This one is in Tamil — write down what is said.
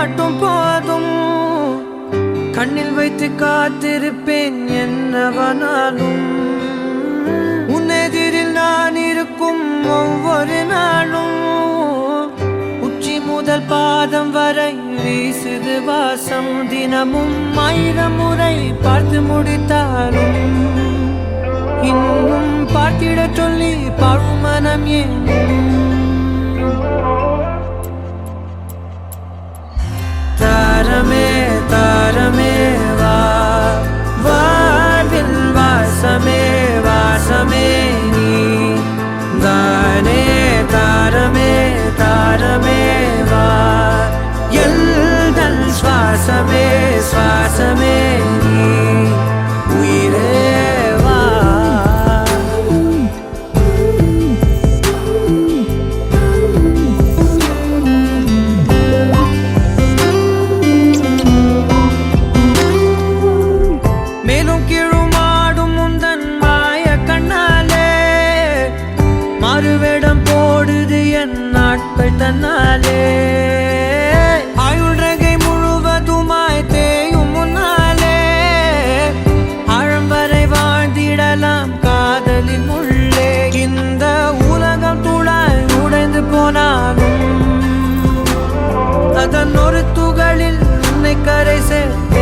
மட்டும் போதும். கண்ணில் வைத்து காத்திருப்பேன் என்னவனாலும். உன்னெதிரில் நான் இருக்கும் ஒவ்வொரு நாளும். உச்சி முதல் பாதம் வரை வீசுது வாசம். தினமும் 1000 முறை பார்த்து முடித்தாலும் இன்னும் பார்த்திட சொல்லி பழுமனம் ஏன்? தாரமே தாரமே வா, வாழ்வின் வாசமே வாசமே நீ தானே. தாரமே தாரமே வா, எல்தல் சுவாசமே சுவாசமே நீ உயிரே வா. மேலும் கீழுமாடும் முந்தன் மாய கண்ணாலே மறுவேடம் போடுது என் நாட்கள் தன்னாலே. ஆயுள் ரகை முழுவதுமாய் தேயும் முன்னாலே ஆழம் வரை வாழ்ந்திடலாம் காதலின் உள்ளே. இந்த உலகம் துளாய் உடைந்து போனாலும் அதன் ஒரு துகளில் உன்னை கரை சேர்க்க